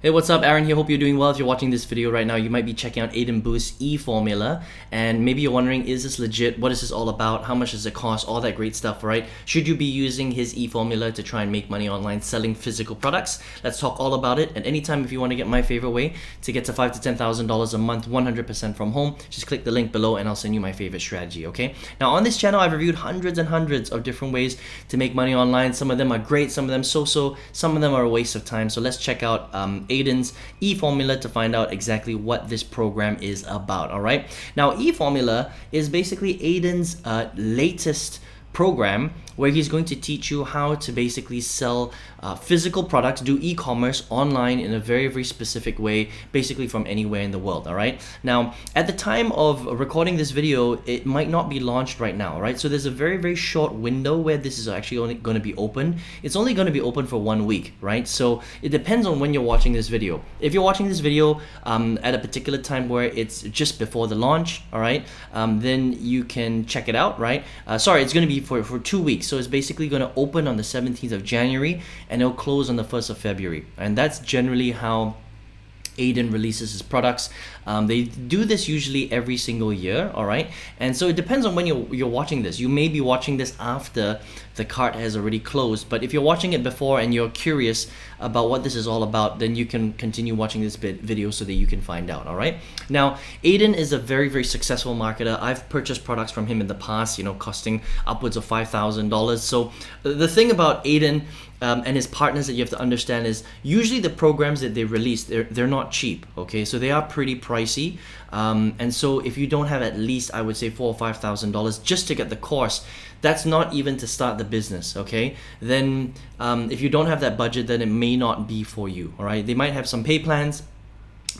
Hey, what's up? Aaron here. Hope you're doing well. If you're watching this video right now, you might be checking out Aidan Booth's eFormula, and maybe you're wondering, is this legit? What is this all about? How much does it cost? All that great stuff, right? Should you be using his eFormula to try and make money online selling physical products? Let's talk all about it. And anytime, if you want to get my favorite way to get to $5,000 to $10,000 a month, 100% from home, just click the link below and I'll send you my favorite strategy, okay? Now, on this channel, I've reviewed hundreds and hundreds of different ways to make money online. Some of them are great, some of them so-so, some of them are a waste of time. So let's check out Aidan's eFormula to find out exactly what this program is about. All right, now eFormula is basically Aidan's latest program where he's going to teach you how to basically sell physical products, do e-commerce online in a very specific way, basically from anywhere in the world. All right, now at the time of recording this video, it might not be launched right now. All right, so there's a very short window where this is actually only going to be open. It's only going to be open for 1 week, right? So it depends on when you're watching this video. If you're watching this video at a particular time where it's just before the launch, all right, then you can check it out, right? Sorry, it's going to be for 2 weeks. So it's basically going to open on the 17th of January and it'll close on the 1st of February. And that's generally how Aidan releases his products. They do this usually every single year, all right? And so it depends on when you're watching this. You may be watching this after the cart has already closed, but if you're watching it before and you're curious about what this is all about, then you can continue watching this video so that you can find out, all right? Now, Aidan is a very successful marketer. I've purchased products from him in the past, costing upwards of $5,000. So the thing about Aidan and his partners that you have to understand is usually the programs that they release, they're not cheap, okay? So they are pretty pricey. And so if you don't have at least, I would say $4,000 or $5,000 just to get the course, that's not even to start the business, okay? Then if you don't have that budget, then it may not be for you, all right? They might have some pay plans,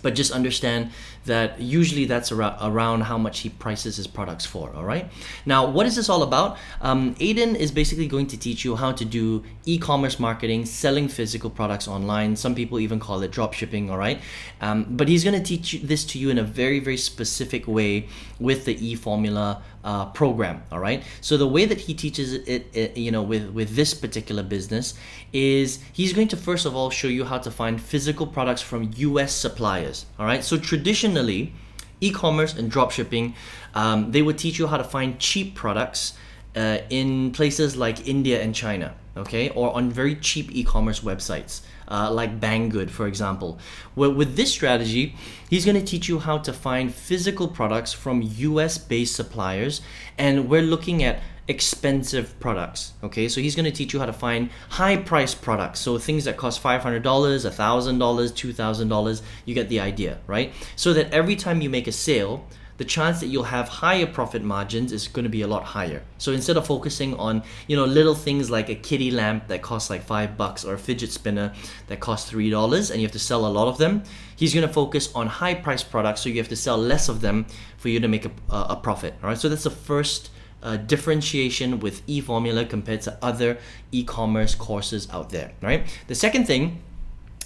but just understand that usually that's around how much he prices his products for, all right? Now, what is this all about? Aidan is basically going to teach you how to do e-commerce marketing, selling physical products online. Some people even call it drop shipping, all right? But he's gonna teach this to you in a very specific way with the eFormula program, all right? So the way that he teaches it with this particular business is he's going to first of all show you how to find physical products from US suppliers, all right? So traditionally, e-commerce and dropshipping, they would teach you how to find cheap products in places like India and China, okay? Or on very cheap e-commerce websites. Like Banggood, for example. Well, with this strategy, he's going to teach you how to find physical products from US-based suppliers, and we're looking at expensive products, okay? So he's going to teach you how to find high-priced products, so things that cost $500, $1,000, $2,000, you get the idea, right? So that every time you make a sale, the chance that you'll have higher profit margins is going to be a lot higher. So instead of focusing on, little things like a kitty lamp that costs like $5 or a fidget spinner that costs $3 and you have to sell a lot of them, he's going to focus on high priced products so you have to sell less of them for you to make a profit. All right, so that's the first differentiation with eFormula compared to other e-commerce courses out there, right? The second thing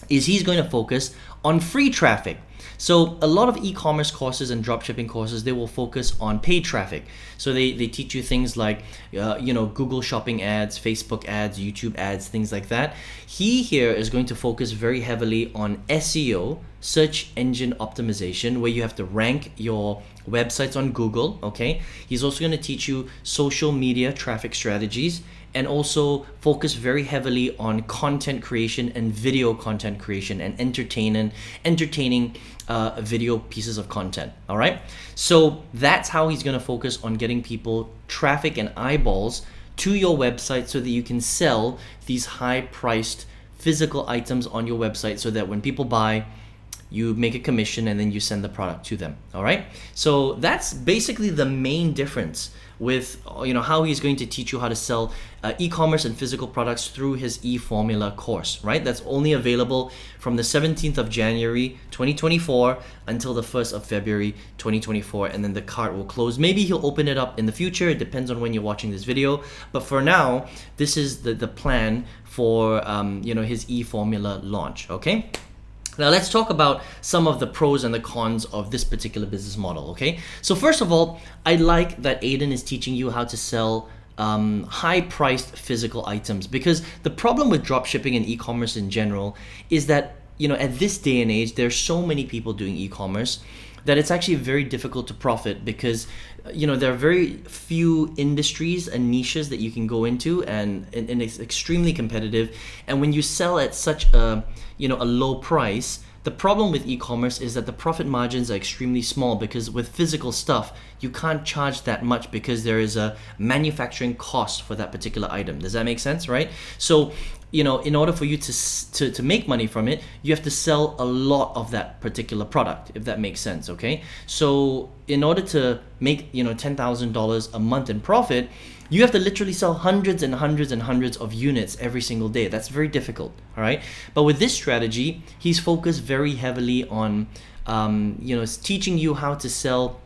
is he's going to focus on free traffic. So a lot of e-commerce courses and dropshipping courses, they will focus on paid traffic. So they teach you things like, Google shopping ads, Facebook ads, YouTube ads, things like that. He here is going to focus very heavily on SEO, search engine optimization, where you have to rank your websites on Google, okay? He's also going to teach you social media traffic strategies, and also focus very heavily on content creation and video content creation and entertaining video pieces of content, all right? So that's how he's gonna focus on getting people traffic and eyeballs to your website so that you can sell these high-priced physical items on your website so that when people buy, you make a commission and then you send the product to them, all right? So that's basically the main difference with how he's going to teach you how to sell e-commerce and physical products through his eFormula course, right? That's only available from the 17th of January 2024 until the 1st of February 2024, and then the cart will close. Maybe he'll open it up in the future. It depends on when you're watching this video, but for now, this is the plan for his eFormula launch, okay? Now let's talk about some of the pros and the cons of this particular business model, okay? So first of all, I like that Aidan is teaching you how to sell high-priced physical items, because the problem with dropshipping and e-commerce in general is that at this day and age, there's so many people doing e-commerce that it's actually very difficult to profit because there are very few industries and niches that you can go into, and it's extremely competitive. And when you sell at such a low price, the problem with e-commerce is that the profit margins are extremely small, because with physical stuff you can't charge that much because there is a manufacturing cost for that particular item. Does that make sense, right? So in order for you to make money from it, you have to sell a lot of that particular product, if that makes sense. Okay, so in order to make $10,000 a month in profit, you have to literally sell hundreds and hundreds and hundreds of units every single day. That's very difficult, all right? But with this strategy, he's focused very heavily on teaching you how to sell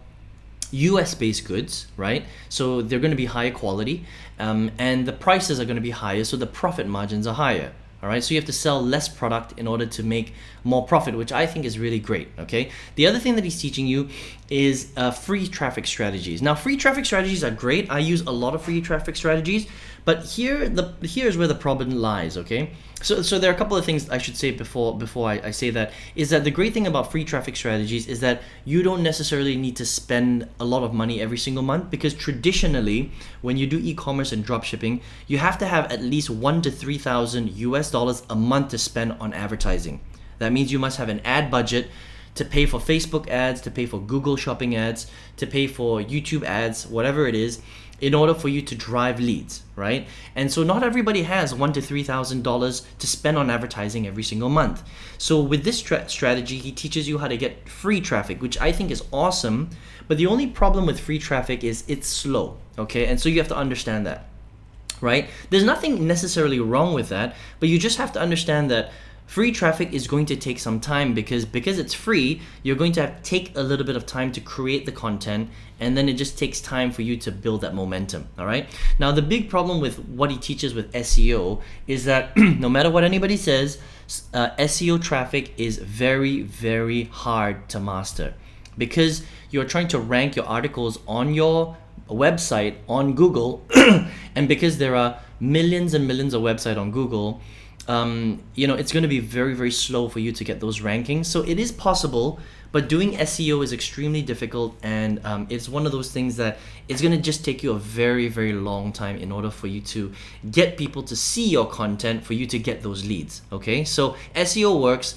US-based goods, right? So they're going to be higher quality, and the prices are going to be higher, so the profit margins are higher. All right, so you have to sell less product in order to make more profit, which I think is really great. Okay, the other thing that he's teaching you is free traffic strategies. Now, free traffic strategies are great. I use a lot of free traffic strategies, but here's where the problem lies. Okay, so there are a couple of things I should say before I say that, is that the great thing about free traffic strategies is that you don't necessarily need to spend a lot of money every single month, because traditionally when you do e-commerce and dropshipping, you have to have at least $1,000 to $3,000 a month to spend on advertising. That means you must have an ad budget to pay for Facebook ads, to pay for Google shopping ads, to pay for YouTube ads, whatever it is, in order for you to drive leads, right? And so not everybody has $1,000 to $3,000 to spend on advertising every single month. So with this strategy, he teaches you how to get free traffic, which I think is awesome. But the only problem with free traffic is it's slow, okay? And so you have to understand that, right? There's nothing necessarily wrong with that, but you just have to understand that free traffic is going to take some time, because it's free, you're going to take a little bit of time to create the content, and then it just takes time for you to build that momentum. All right, now the big problem with what he teaches with SEO is that no matter what anybody says, SEO traffic is very, very hard to master, because you're trying to rank your articles on your website on Google and because there are millions and millions of websites on Google, it's going to be very, very slow for you to get those rankings. So it is possible, but doing SEO is extremely difficult, and it's one of those things that it's going to just take you a very, very long time in order for you to get people to see your content, for you to get those leads. Okay, so SEO works,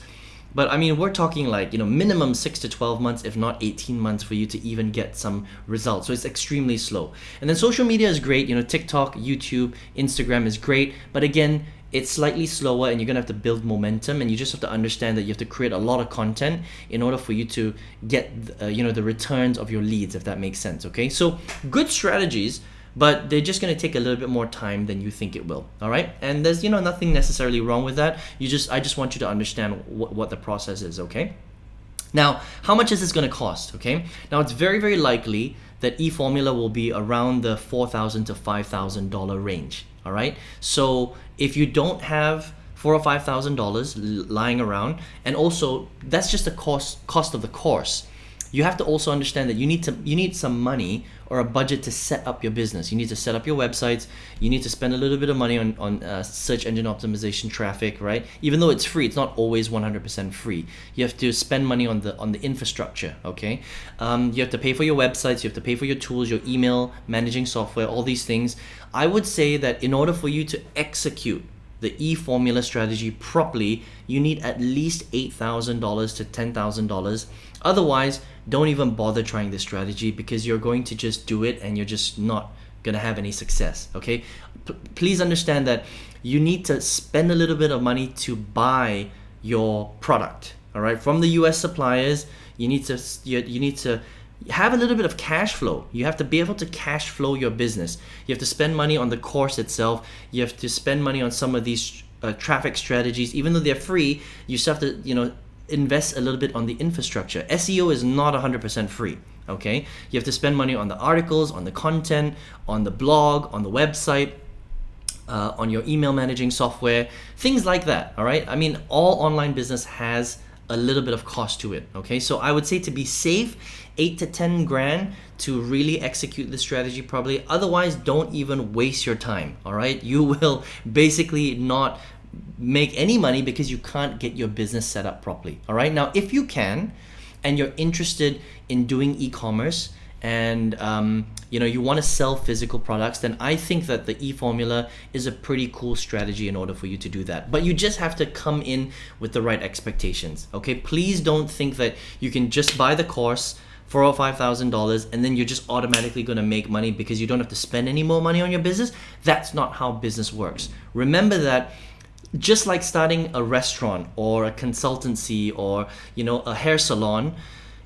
but I mean, we're talking like minimum 6 to 12 months, if not 18 months, for you to even get some results. So it's extremely slow. And then social media is great. TikTok, YouTube, Instagram is great, but again, it's slightly slower, and you're gonna have to build momentum, and you just have to understand that you have to create a lot of content in order for you to get the returns of your leads, if that makes sense. Okay, so good strategies, but they're just gonna take a little bit more time than you think it will. All right, and there's nothing necessarily wrong with that. I just want you to understand what the process is. Okay, now how much is this gonna cost? Okay, now it's very, very likely that eFormula will be around the $4,000 to $5,000 range. All right, so if you don't have $4,000 or $5,000 lying around, and also that's just the cost of the course, you have to also understand that you need some money or a budget to set up your business. You need to set up your websites. You need to spend a little bit of money on search engine optimization traffic, right? Even though it's free, it's not always 100% free. You have to spend money on the infrastructure, okay? You have to pay for your websites. You have to pay for your tools, your email managing software, all these things. I would say that in order for you to execute the eFormula strategy properly, you need at least $8,000 to $10,000. Otherwise, don't even bother trying this strategy, because you're going to just do it and you're just not gonna have any success. Okay, please understand that you need to spend a little bit of money to buy your product. All right, from the US suppliers. You need to have a little bit of cash flow. You have to be able to cash flow your business. You have to spend money on the course itself. You have to spend money on some of these traffic strategies. Even though they're free, you still have to invest a little bit on the infrastructure. SEO is not 100% free. Okay, you have to spend money on the articles, on the content, on the blog, on the website, on your email managing software, things like that. All right, I mean, all online business has a little bit of cost to it. Okay, so I would say, to be safe, 8 to 10 grand to really execute the strategy properly. Otherwise, don't even waste your time. All right, you will basically not make any money because you can't get your business set up properly. All right. Now, if you can, and you're interested in doing e-commerce, and you want to sell physical products, then I think that the eFormula is a pretty cool strategy in order for you to do that. But you just have to come in with the right expectations. Okay. Please don't think that you can just buy the course for $5,000 and then you're just automatically going to make money because you don't have to spend any more money on your business. That's not how business works. Remember that just like starting a restaurant or a consultancy or a hair salon,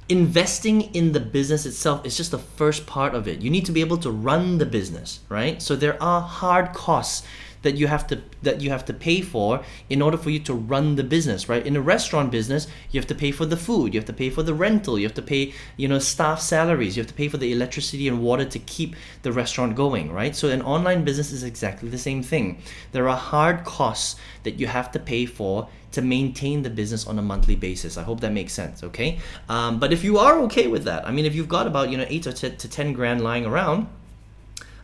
investing in the business itself is just the first part of it. You need to be able to run the business, right? So there are hard costs that you have to pay for in order for you to run the business, right? In a restaurant business, you have to pay for the food, you have to pay for the rental, you have to pay, staff salaries, you have to pay for the electricity and water to keep the restaurant going, right? So an online business is exactly the same thing. There are hard costs that you have to pay for to maintain the business on a monthly basis. I hope that makes sense, okay? But if you are okay with that, I mean, if you've got about 8 to 10 grand lying around,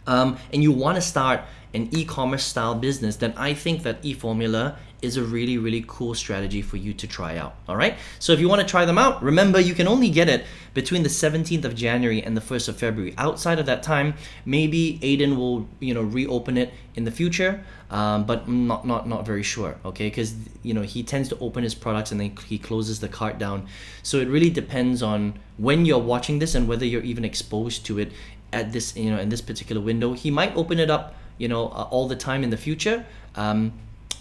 and you want to start an e-commerce style business, then I think that eFormula is a really, really cool strategy for you to try out. All right. So if you want to try them out, remember you can only get it between the 17th of January and the 1st of February. Outside of that time, maybe Aidan will reopen it in the future, but not very sure. Okay, because he tends to open his products and then he closes the cart down. So it really depends on when you're watching this and whether you're even exposed to it at this in this particular window. He might open it up all the time in the future.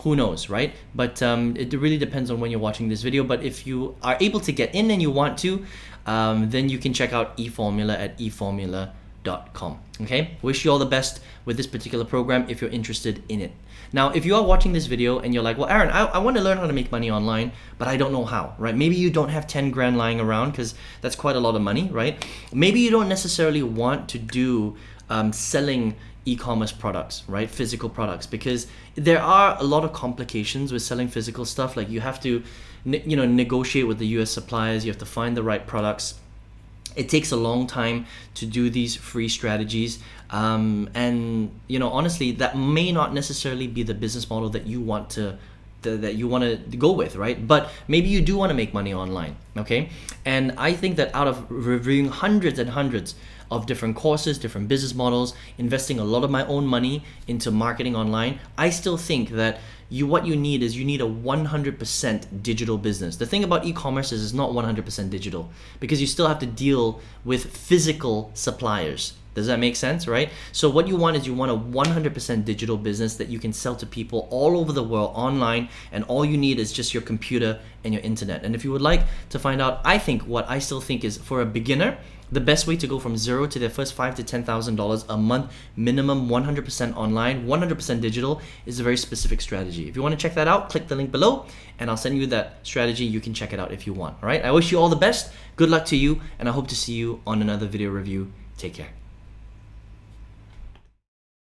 Who knows, right? But it really depends on when you're watching this video. But if you are able to get in and you want to, then you can check out eFormula at eFormula.com. Okay, wish you all the best with this particular program if you're interested in it. Now, if you are watching this video and you're like, well, Aaron, I want to learn how to make money online, but I don't know how, right? Maybe you don't have 10 grand lying around because that's quite a lot of money, right? Maybe you don't necessarily want to do selling e-commerce products, right? Physical products, because there are a lot of complications with selling physical stuff. Like you have to, negotiate with the US suppliers. You have to find the right products. It takes a long time to do these free strategies. And honestly, that may not necessarily be the business model that you want to go with, right? But maybe you do want to make money online, okay? And I think that out of reviewing hundreds and hundreds of different courses, different business models, investing a lot of my own money into marketing online, I still think that what you need is a 100% digital business. The thing about e-commerce is it's not 100% digital because you still have to deal with physical suppliers. Does that make sense, right? So what you want is a 100% digital business that you can sell to people all over the world online, and all you need is just your computer and your internet. And if you would like to find out, what I still think is for a beginner, the best way to go from zero to their first $5,000 to $10,000 a month, minimum 100% online, 100% digital, is a very specific strategy. If you want to check that out, click the link below and I'll send you that strategy. You can check it out if you want. All right. I wish you all the best. Good luck to you, and I hope to see you on another video review. Take care.